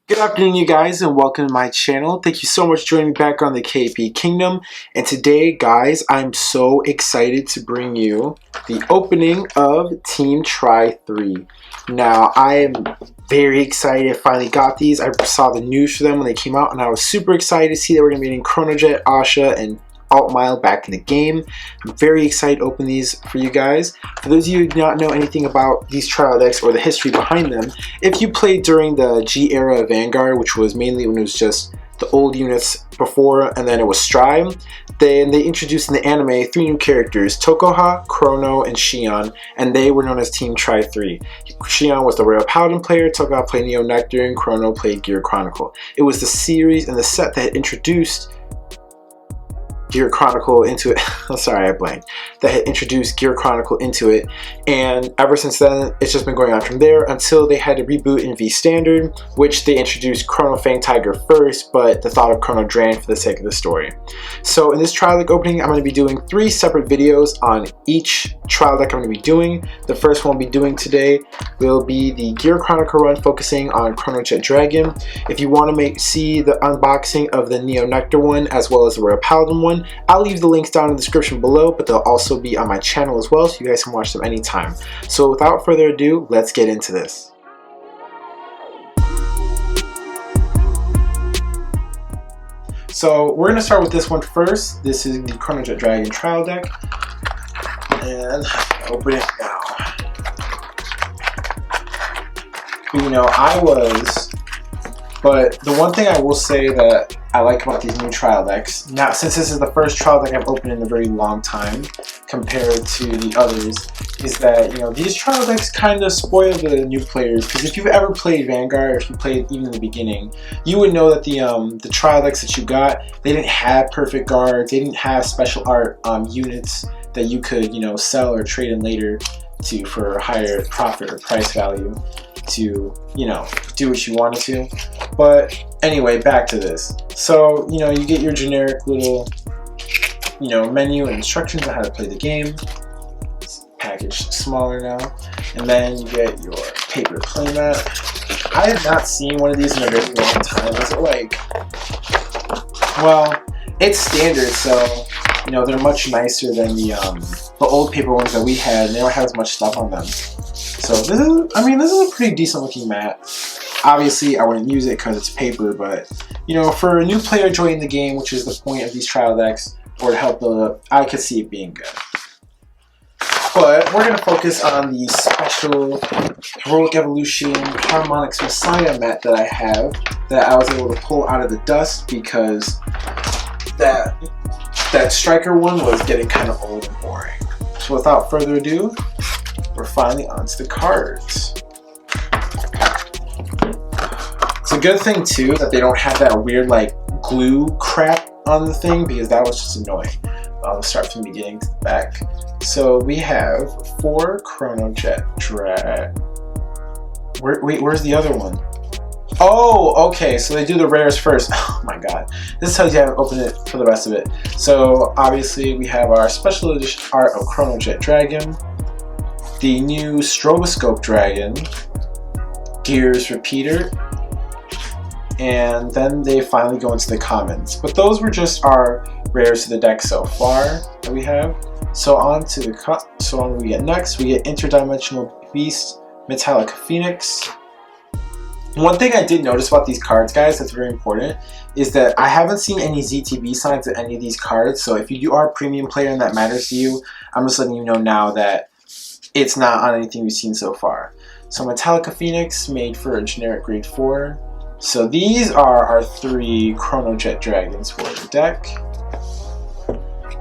Good afternoon, you guys, and welcome to my channel. Thank you so much for joining me back on the KP Kingdom. And today, guys, I'm so excited to bring you the opening of Team Try 3. Now, I am very excited. I finally got these. I saw the news for them when they came out, and I was super excited to see that we're going to be getting Chronojet, Ahsha, and Altmile back in the game. I'm very excited to open these for you guys. For those of you who do not know anything about these trial decks or the history behind them, if you played during the G era of Vanguard, which was mainly when it was just the old units before and then it was Strive, then they introduced in the anime 3 new characters, Tokoha, Chrono, and Shion, and they were known as Team Try 3. Shion was the Royal Paladin player, Tokoha played Neo Nectar, and Chrono played Gear Chronicle. It was the series and the set that had introduced Gear Chronicle into it. Sorry, I blanked. That had introduced Gear Chronicle into it, and ever since then, it's just been going on from there until they had to reboot in V Standard, which they introduced Chrono Fang Tiger first, but the thought of Chrono Dragon for the sake of the story. So in this trial deck opening, I'm going to be doing 3 separate videos on each trial deck I'm going to be doing. The first one we'll be doing today will be the Gear Chronicle run, focusing on Chronojet Dragon. If you want to see the unboxing of the Neo Nectar one as well as the Royal Paladin one, I'll leave the links down in the description below, but they'll also be on my channel as well, so you guys can watch them anytime. So without further ado, let's get into this. So we're going to start with this one first. This is the Chronojet Dragon trial deck, and open it now. You know, but the one thing I will say that I like about these new trial decks, now since this is the first trial deck I've opened in a very long time compared to the others, is that, you know, these trial decks kind of spoil the new players, because if you've ever played Vanguard, or if you played even in the beginning, you would know that the trial decks that you got, they didn't have perfect guards, they didn't have special art units that you could, you know, sell or trade in later for a higher profit or price value to, you know, do what you wanted to. But anyway, back to this. So, you know, you get your generic little, you know, menu and instructions on how to play the game. It's packaged smaller now. And then you get your paper playmat. I have not seen one of these in a very long time. Is it like, well, it's standard, so, you know, they're much nicer than the old paper ones that we had, and they don't have as much stuff on them. So this is, I mean, this is a pretty decent looking mat. Obviously, I wouldn't use it because it's paper, but, you know, for a new player joining the game, which is the point of these trial decks, or to help build up, I could see it being good. But we're going to focus on the special Heroic Evolution Harmonics Messiah mat that I have, that I was able to pull out of the dust because that striker one was getting kind of old and boring. So without further ado, we're finally onto the cards. It's a good thing too that they don't have that weird like glue crap on the thing, because that was just annoying. I'll start from the beginning to the back. So we have 4 Chronojet Dragon. Wait, where's the other one? Oh, okay, so they do the rares first. Oh my god. This tells you how to open it for the rest of it. So obviously we have our special edition art of Chronojet Dragon, the new Stroboscope Dragon, Gears Repeater, and then they finally go into the commons. But those were just our rares to the deck so far that we have. So on to the what we get next. We get Interdimensional Beast, Metallic Phoenix. One thing I did notice about these cards, guys, that's very important, is that I haven't seen any ZTB signs of any of these cards. So if you are a premium player and that matters to you, I'm just letting you know now that it's not on anything we've seen so far. So Metallica Phoenix, made for a generic grade 4. So these are our 3 Chronojet Dragons for the deck,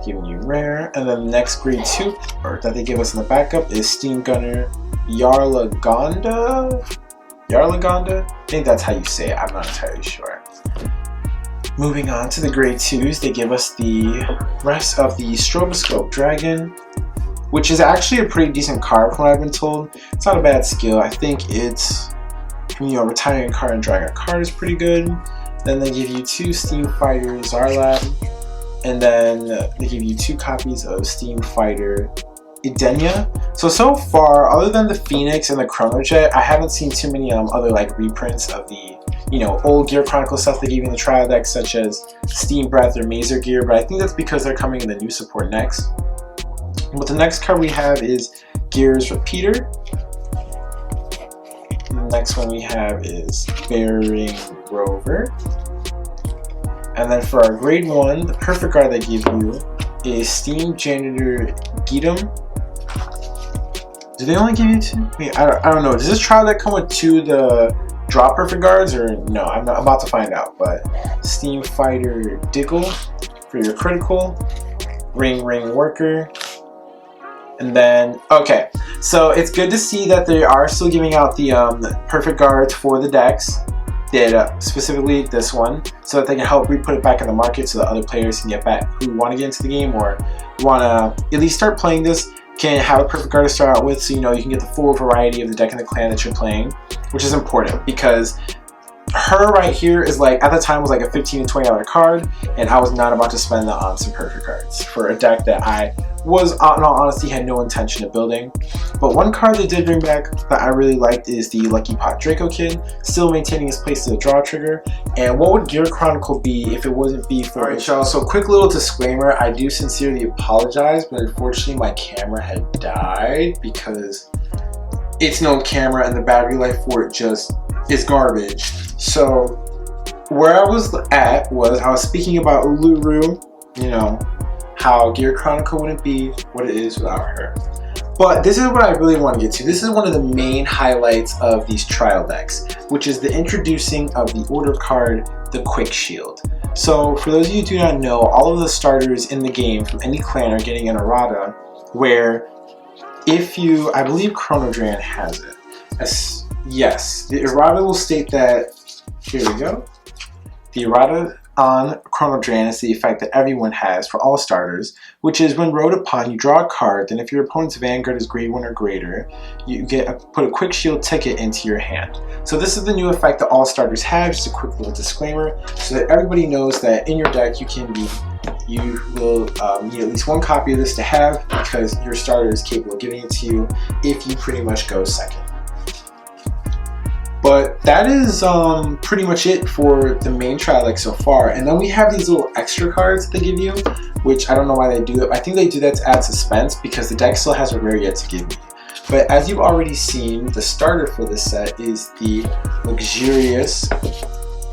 giving you rare. And then the next grade 2 or that they give us in the backup is Steam Gunner Yarlagonda? I think that's how you say it, I'm not entirely sure. Moving on to the grade 2s, they give us the rest of the Stroboscope Dragon, which is actually a pretty decent card from what I've been told. It's not a bad skill. I think it's, you know, retiring a card and drawing a card is pretty good. Then they give you 2 Steam Fighter Zarlab, and then they give you 2 copies of Steam Fighter Edenia. So far, other than the Phoenix and the Chronojet, I haven't seen too many other like reprints of the, you know, old Gear Chronicle stuff they gave you in the trial deck, such as Steam Breath or Mazer Gear, but I think that's because they're coming in the new support next. But the next card we have is Gear's Repeater. The next one we have is Bearing Rover. And then for our grade 1, the perfect card they give you is Steam Janitor Gidim. Do they only give you 2? I mean, I don't know. Does this trial deck come with 2 the draw perfect guards, or no? I'm about to find out. But Steam Fighter Diggle for your critical, Ring Worker, and then okay. So it's good to see that they are still giving out the perfect guards for the decks. Specifically this one, so that they can help re-put it back in the market, so that other players can get back who want to get into the game or want to at least start playing this can have a perfect card to start out with, so you know you can get the full variety of the deck and the clan that you're playing, which is important because her right here is like, at the time was like a $15 to $20 card, and I was not about to spend that on some perfect cards for a deck that I was, in all honesty, had no intention of building. But one card they did bring back that I really liked is the Lucky Pot Draco Kid, still maintaining his place to the draw trigger. And what would Gear Chronicle be if it wasn't be for it? Y'all, so quick little disclaimer, I do sincerely apologize, but unfortunately my camera had died because it's no camera and the battery life for it just is garbage. So where I was at was I was speaking about Uluru, you know, how Gear Chronicle wouldn't be what it is without her. But this is what I really want to get to. This is one of the main highlights of these trial decks, which is the introducing of the order card, the Quick Shield. So for those of you who do not know, all of the starters in the game from any clan are getting an errata, where if you, I believe Chronojet has it. Yes, the errata will state that, here we go. The errata on Chronojet is the effect that everyone has for all starters, which is when rolled upon, you draw a card, then if your opponent's Vanguard is grade 1 or greater, you put a Quick Shield ticket into your hand. So this is the new effect that all starters have, just a quick little disclaimer, so that everybody knows that in your deck you will need at least one copy of this to have, because your starter is capable of giving it to you if you pretty much go second. But that is pretty much it for the main trial deck so far. And then we have these little extra cards they give you, which I don't know why they do it. I think they do that to add suspense because the deck still has a rare yet to give me. But as you've already seen, the starter for this set is the luxurious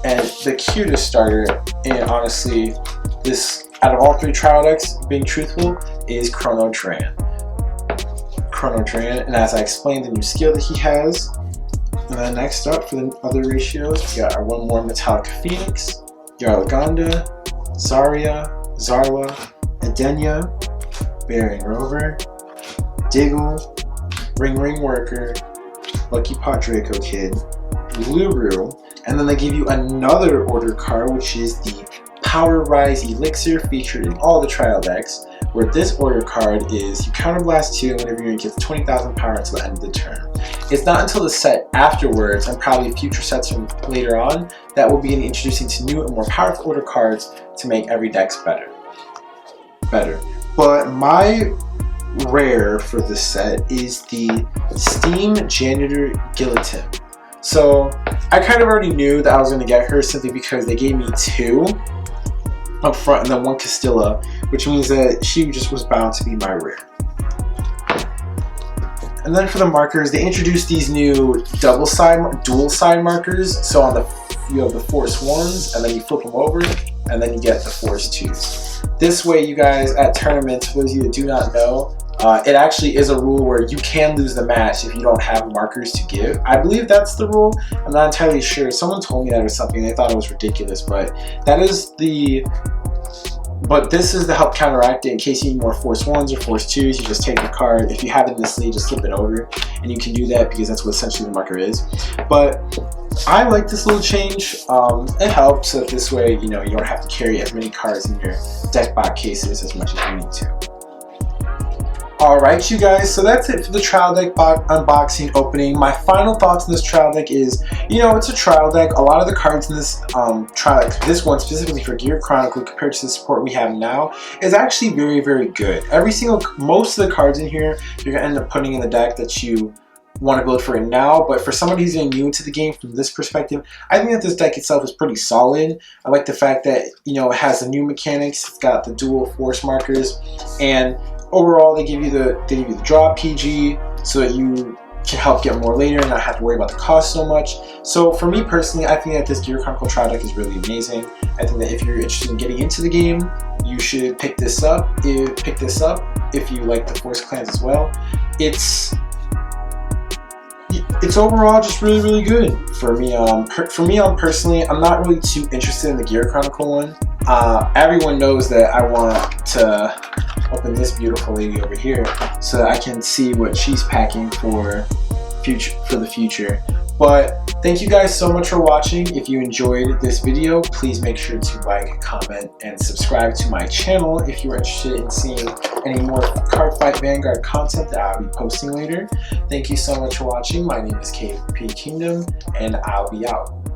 and the cutest starter. And honestly, this, out of all 3 trial decks, being truthful, is Chronojet. And as I explained, the new skill that he has. And then next up for the other ratios, we got our one more Metallic Phoenix, Yarlagonda, Zarla, Edenia, Bearing Rover, Diggle, Ring Worker, Lucky Pot Draco Kid, Uluru, and then they give you another order card, which is the Power Rise Elixir, featured in all the trial decks, where this order card is you counterblast 2 whenever you get 20,000 power until the end of the turn. It's not until the set afterwards, and probably future sets from later on, that will begin introducing to new and more powerful order cards to make every deck better. But my rare for this set is the Steam Janitor Guillotine. So I kind of already knew that I was going to get her simply because they gave me 2 up front and then 1 Castilla, which means that she just was bound to be my rare. And then for the markers, they introduced these new dual side markers. So on you have the Force 1s, and then you flip them over, and then you get the Force 2s. This way, you guys, at tournaments, for those of you that do not know, it actually is a rule where you can lose the match if you don't have markers to give. I believe that's the rule. I'm not entirely sure. Someone told me that or something. They thought it was ridiculous, but that is the... But this is to help counteract it in case you need more Force 1s or Force 2s. You just take the card. If you have it in the sleeve, just flip it over. And you can do that because that's what essentially the marker is. But I like this little change. It helps so that this way, you know, you don't have to carry as many cards in your deck box cases as much as you need to. Alright you guys, so that's it for the trial deck unboxing opening. My final thoughts on this trial deck is, you know, it's a trial deck. A lot of the cards in this trial deck, this one specifically for Gear Chronicle compared to the support we have now, is actually very, very good. Most of the cards in here, you're going to end up putting in the deck that you want to build for it now, but for somebody who's new into the game from this perspective, I think that this deck itself is pretty solid. I like the fact that, you know, it has the new mechanics, it's got the dual force markers, and overall they give you the draw PG so that you can help get more later and not have to worry about the cost so much. So for me personally, I think that this Gear Chronicle trial deck is really amazing. I think that if you're interested in getting into the game, you should pick this up. If you like the Force Clans as well. It's overall just really, really good for me. Personally, I'm not really too interested in the Gear Chronicle one. Everyone knows that I want to open this beautiful lady over here so that I can see what she's packing for the future. But thank you guys so much for watching. If you enjoyed this video, please make sure to like, comment, and subscribe to my channel if you're interested in seeing any more Cardfight Vanguard content that I'll be posting later. Thank you so much for watching. My name is KP Kingdom, and I'll be out.